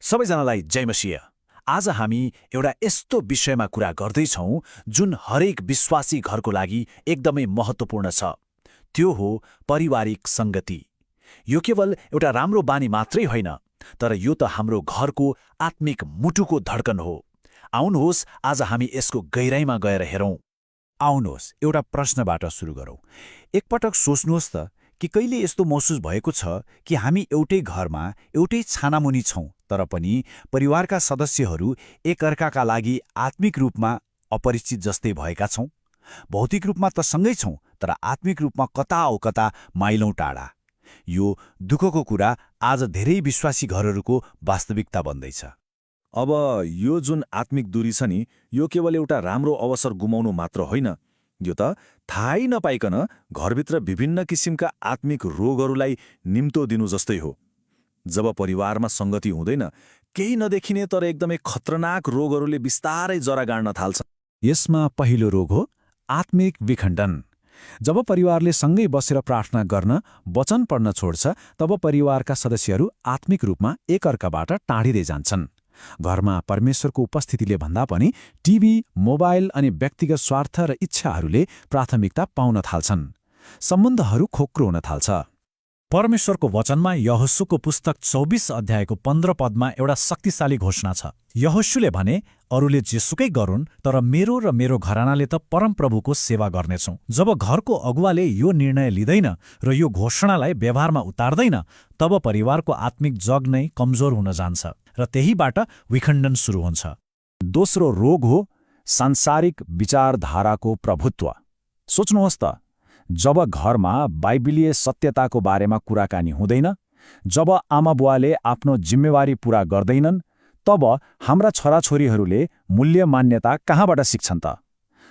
सबैजनालाई जय मसिह। आज हामी एउटा यस्तो विषयमा कुरा गर्दैछौँ जुन हरेक विश्वासी घरको लागि एकदमै महत्त्वपूर्ण छ। त्यो हो पारिवारिक सङ्गति। यो केवल एउटा राम्रो बानी मात्रै होइन, तर यो त हाम्रो घरको आत्मिक मुटुको धड्कन हो। आउनुहोस् आज हामी यसको गहिराइमा गएर हेरौँ। आउनुहोस् एउटा प्रश्नबाट सुरु गरौँ। एकपटक सोच्नुहोस् त कि कहिले यस्तो महसुस भएको छ कि हामी एउटै घरमा एउटै छानामुनि छौँ, तर पनि परिवारका सदस्यहरू एकअर्काका लागि आत्मिक रूपमा अपरिचित जस्तै भएका छौँ। भौतिक रूपमा त सँगै छौँ, तर आत्मिक रूपमा कता औ कता माइलौँ टाढा। यो दुःखको कुरा आज धेरै विश्वासी घरहरूको वास्तविकता बन्दैछ। अब यो जुन आत्मिक दूरी छ नि, यो केवल एउटा राम्रो अवसर गुमाउनु मात्र होइन, यो त थाहै नपाइकन घरभित्र विभिन्न किसिमका आत्मिक रोगहरूलाई निम्तो दिनु जस्तै हो। जब परिवारमा सङ्गति हुँदैन, केही नदेखिने तर एकदमै खतरनाक रोगहरूले बिस्तारै जरा गाड्न थाल्छन्। यसमा पहिलो रोग हो आत्मिक विखण्डन। जब परिवारले सँगै बसेर प्रार्थना गर्न, वचन पढ्न छोड्छ, तब परिवारका सदस्यहरू आत्मिक रूपमा एकअर्काबाट टाढिँदै जान्छन्। घरमा परमेश्वरको उपस्थितिले भन्दा पनि टिभी, मोबाइल अनि व्यक्तिगत स्वार्थ र इच्छाहरूले प्राथमिकता पाउन थाल्छन्। सम्बन्धहरू खोक्रो हुन थाल्छ। परमेश्वरको वचनमा यहोशूको पुस्तक 24 अध्यायको 15 पदमा एउटा शक्तिशाली घोषणा छ। यहोशूले भने, अरूले जेसुकै गरून्, तर मेरो र मेरो घरानाले त परमप्रभुको सेवा गर्नेछौँ। जब घरको अगुवाले यो निर्णय लिँदैन र यो घोषणालाई व्यवहारमा उतार्दैन, तब परिवारको आत्मिक जग नै कमजोर हुन जान्छ र त्यहीबाट विखण्डन सुरु हुन्छ। दोस्रो रोग हो सांसारिक विचारधाराको प्रभुत्व। सोच्नुहोस् त, जब घरमा बाइबिलीय सत्यताको बारेमा कुराकानी हुँदैन, जब आमाबुवाले आफ्नो जिम्मेवारी पूरा गर्दैनन्, तब हाम्रा छोराछोरीहरूले मूल्य मान्यता कहाँबाट सिक्छन् त?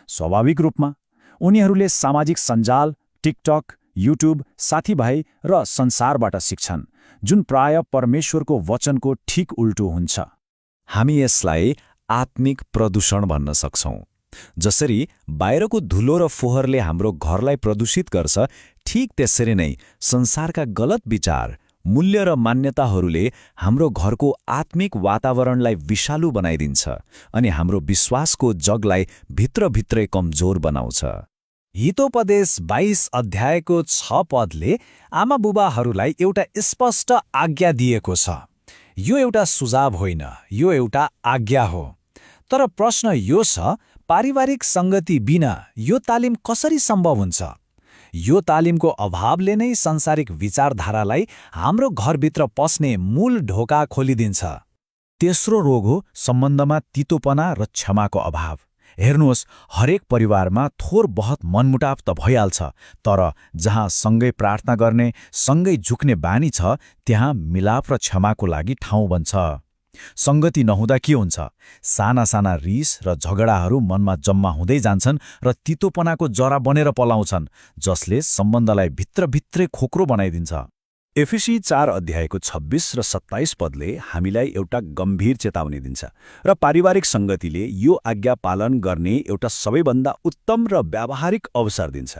स्वाभाविक रूपमा उनीहरूले सामाजिक सञ्जाल, टिकटक, युट्युब, साथीभाइ र संसारबाट सिक्छन्, जुन प्राय परमेश्वरको वचनको ठिक उल्टो हुन्छ। हामी यसलाई आत्मिक प्रदूषण भन्न सक्छौँ। जसरी बाहिरको धुलो र फोहोरले हाम्रो घरलाई प्रदूषित गर्छ, ठीक त्यसरी नै संसारका गलत विचार, मूल्य र मान्यताहरूले हाम्रो घरको आत्मिक वातावरणलाई विषालु बनाइदिन्छ अनि हाम्रो विश्वासको जगलाई भित्रभित्रै कमजोर बनाउँछ। हितोपदेश 22 अध्यायको 6 पदले आमाबुबाहरूलाई एउटा स्पष्ट आज्ञा दिएको छ। यो एउटा सुझाव होइन, यो एउटा आज्ञा हो। तर प्रश्न यो छ, पारिवारिक सङ्गति बिना यो तालिम कसरी सम्भव हुन्छ? यो तालिमको अभावले नै सांसारिक विचारधारालाई हाम्रो घरभित्र पस्ने मूल ढोका खोलिदिन्छ। तेस्रो रोग हो सम्बन्धमा तितोपना र क्षमाको अभाव। हेर्नुहोस्, हरेक परिवारमा थोर बहुत मनमुटाव त भइहाल्छ, तर जहाँ सँगै प्रार्थना गर्ने, सँगै झुक्ने बानी छ, त्यहाँ मिलाप र क्षमाको लागि ठाउँ बन्छ। सङ्गति नहुँदा के हुन्छ? साना साना रिस र झगडाहरू मनमा जम्मा हुँदै जान्छन् र तितोपनाको जरा बनेर पलाउँछन्, जसले सम्बन्धलाई भित्रभित्रै खोक्रो बनाइदिन्छ। एफिसी 4 अध्यायको 26 र 27 पदले हामीलाई एउटा गम्भीर चेतावनी दिन्छ र पारिवारिक सङ्गतिले यो आज्ञा पालन गर्ने एउटा सबैभन्दा उत्तम र व्यावहारिक अवसर दिन्छ।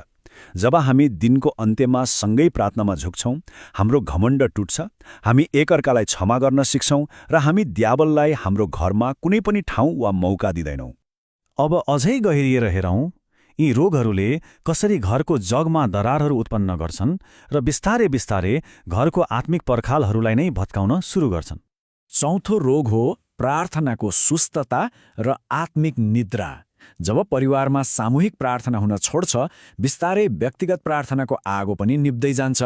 जब हामी दिनको अन्त्यमा सँगै प्रार्थनामा झुक्छौँ, हाम्रो घमण्ड टुट्छ, हामी एकअर्कालाई क्षमा गर्न सिक्छौँ र हामी दियाबललाई हाम्रो घरमा कुनै पनि ठाउँ वा मौका दिँदैनौँ। अब अझै गहिरिएर हेरौँ, यी रोगहरूले कसरी घरको जगमा दरारहरू उत्पन्न गर्छन् र बिस्तारै बिस्तारै घरको आत्मिक पर्खालहरूलाई नै भत्काउन सुरु गर्छन्। चौथो रोग हो प्रार्थनाको सुस्तता र आत्मिक निद्रा। जब परिवारमा सामूहिक प्रार्थना हुन छोड्छ, बिस्तारै व्यक्तिगत प्रार्थनाको आगो पनि निप्दै जान्छ।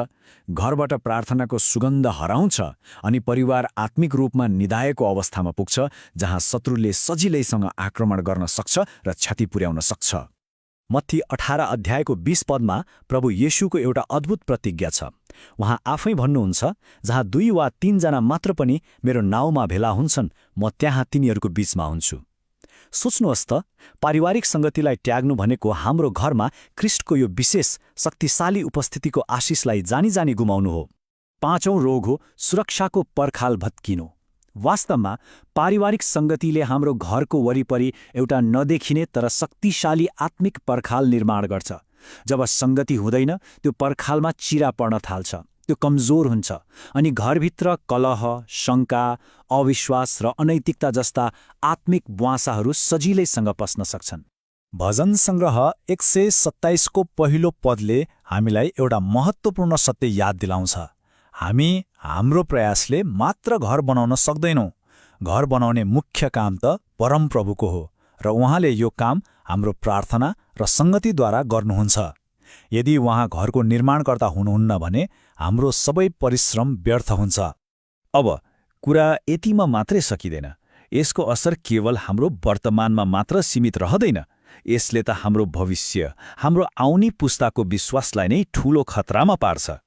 घरबाट प्रार्थनाको सुगन्ध हराउँछ अनि परिवार आत्मिक रूपमा निदाएको अवस्थामा पुग्छ, जहाँ शत्रुले सजिलैसँग आक्रमण गर्न सक्छ र क्षति पुर्याउन सक्छ। मत्ती 18 अध्यायको 20 पदमा प्रभु येशूको एउटा अद्भुत प्रतिज्ञा छ। उहाँ आफै भन्नुहुन्छ, जहाँ 2 वा 3 जना मात्र पनि मेरो नाउँमा भेला हुन्छन्, म त्यहाँ तिनीहरूको बीचमा हुन्छु। सोच्नुहोस् त, पारिवारिक सङ्गतिलाई त्याग्नु भनेको हाम्रो घरमा ख्रीष्टको यो विशेष शक्तिशाली उपस्थितिको आशिषलाई जानी जानी गुमाउनु हो। पाँचौं रोग हो सुरक्षाको पर्खाल भत्किनु। वास्तवमा पारिवारिक सङ्गतिले हाम्रो घरको वरिपरि एउटा नदेखिने तर शक्तिशाली आत्मिक पर्खाल निर्माण गर्छ। जब सङ्गति हुँदैन, त्यो पर्खालमा चिरा पर्न थाल्छ। त्यो कमजोर हुन्छ अनि घरभित्र कलह, शङ्का, अविश्वास र अनैतिकता जस्ता आत्मिक बुवासाहरू सजिलैसँग पस्न सक्छन्। भजन सङ्ग्रह 127 को पहिलो पदले हामीलाई एउटा महत्त्वपूर्ण सत्य याद दिलाउँछ। हामी हाम्रो प्रयासले मात्र घर बनाउन सक्दैनौँ। घर बनाउने मुख्य काम त परमप्रभुको हो र उहाँले यो काम हाम्रो प्रार्थना र सङ्गतिद्वारा गर्नुहुन्छ। यदि उहाँ घरको निर्माणकर्ता हुनुहुन्न भने हाम्रो सबै परिश्रम व्यर्थ हुन्छ। अब कुरा यतिमा मात्रै सकिँदैन। यसको असर केवल हाम्रो वर्तमानमा मात्र सीमित रहँदैन। यसले त हाम्रो भविष्य, हाम्रो आउने पुस्ताको विश्वासलाई नै ठूलो खतरामा पार्छ।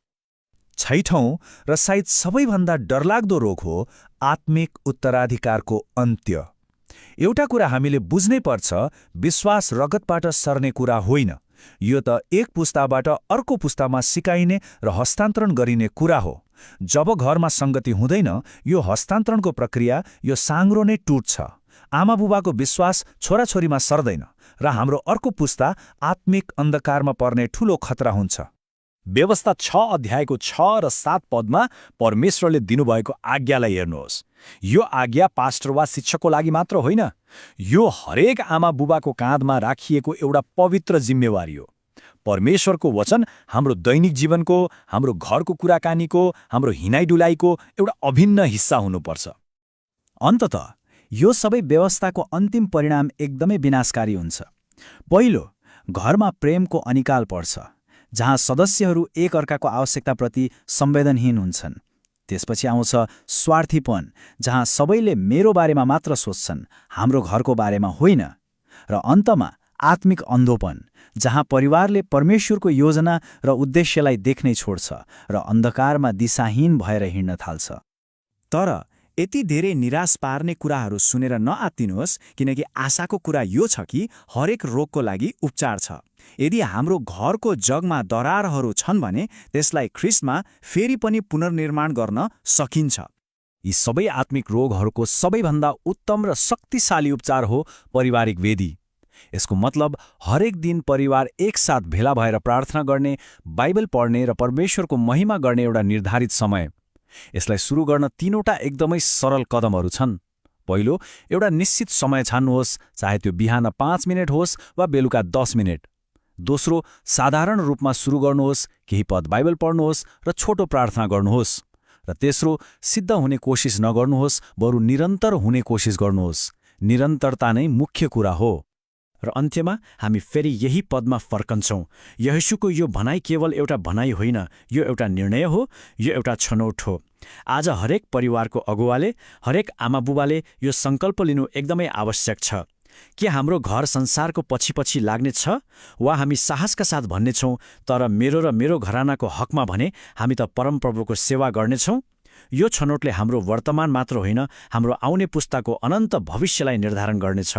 छैठौं र सायद सबैभन्दा डरलाग्दो रोग हो आत्मिक उत्तराधिकारको अन्त्य। एउटा कुरा हामीले बुझ्नै पर्छ, विश्वास रगतबाट सर्ने कुरा होइन। यो त एक पुस्ताबाट अर्को पुस्तामा सिकाइने र हस्तान्तरण गरिने कुरा हो। जब घरमा सङ्गति हुँदैन, यो हस्तान्तरणको प्रक्रिया यो साङ्ग्रो नै टुट्छ। आमाबुबाको विश्वास छोराछोरीमा सर्दैन र हाम्रो अर्को पुस्ता आत्मिक अन्धकारमा पर्ने ठूलो खतरा हुन्छ। व्यवस्था 6 अध्यायको 6 र 7 पदमा परमेश्वरले दिनुभएको आज्ञालाई हेर्नुहोस्। यो आज्ञा पास्टर वा शिक्षकको लागि मात्र होइन, यो हरेक आमा बुबाको काँधमा राखिएको एउटा पवित्र जिम्मेवारी हो। परमेश्वरको वचन हाम्रो दैनिक जीवनको, हाम्रो घरको कुराकानीको, हाम्रो हिँडाइडुलाइको एउटा अभिन्न हिस्सा हुनुपर्छ। अन्ततः यो सबै व्यवस्थाको अन्तिम परिणाम एकदमै विनाशकारी हुन्छ। पहिलो, घरमा प्रेमको अनिकाल पर्छ, जहाँ सदस्यहरू एक अर्काको आवश्यकताप्रति संवेदनहीन हुन्छन्। त्यसपछि आउँछ स्वार्थीपन, जहाँ सबैले मेरो बारेमा मात्र सोच्छन्, हाम्रो घरको बारेमा होइन। र अन्तमा आत्मिक अन्धोपन, जहाँ परिवारले परमेश्वरको योजना र उद्देश्यलाई देख्नै छोड्छ र अन्धकारमा दिशाहीन भएर हिँड्न थाल्छ। तर यति धेरै निराश पार्ने कुराहरू सुनेर नआत्तिनुहोस्, किनकि आशाको कुरा यो छ कि हरेक रोगको लागि उपचार छ। यदि हाम्रो घरको जगमा दरारहरू छन् भने त्यसलाई ख्रिस्टमा फेरि पनि पुनर्निर्माण गर्न सकिन्छ। यी सबै आत्मिक रोगहरूको सबैभन्दा उत्तम र शक्तिशाली उपचार हो पारिवारिक वेदी। यसको मतलब हरेक दिन परिवार एकसाथ भेला भएर प्रार्थना गर्ने, बाइबल पढ्ने र परमेश्वरको महिमा गर्ने एउटा निर्धारित समय। यसलाई सुरु गर्न 3वटा एकदमै सरल कदमहरू छन्। पहिलो, एउटा निश्चित समय छान्नुहोस्, चाहे त्यो बिहान 5 मिनट होस् वा बेलुका 10 मिनट। दोस्रो, साधारण रूपमा सुरु गर्नुहोस्, केही पद बाइबल पढ्नुहोस् र छोटो प्रार्थना गर्नुहोस्। र तेस्रो, सिद्ध हुने कोसिस नगर्नुहोस्, बरु निरन्तर हुने कोसिस गर्नुहोस्। निरन्तरता नै मुख्य कुरा हो। र अन्त्यमा हामी फेरि यही पदमा फर्कन्छौँ। यहोशूको यो भनाइ केवल एउटा भनाइ होइन, यो एउटा निर्णय हो, यो एउटा छनौट हो। आज हरेक परिवारको अगुवाले, हरेक आमाबुबाले यो सङ्कल्प लिनु एकदमै आवश्यक छ। के हाम्रो घर संसारको पछि लाग्नेछ, वा हामी साहसका साथ भन्नेछौँ, तर मेरो र मेरो घरानाको हकमा भने हामी त परमप्रभुको सेवा गर्नेछौँ? यो छनौटले हाम्रो वर्तमान मात्र होइन, हाम्रो आउने पुस्ताको अनन्त भविष्यलाई निर्धारण गर्नेछ।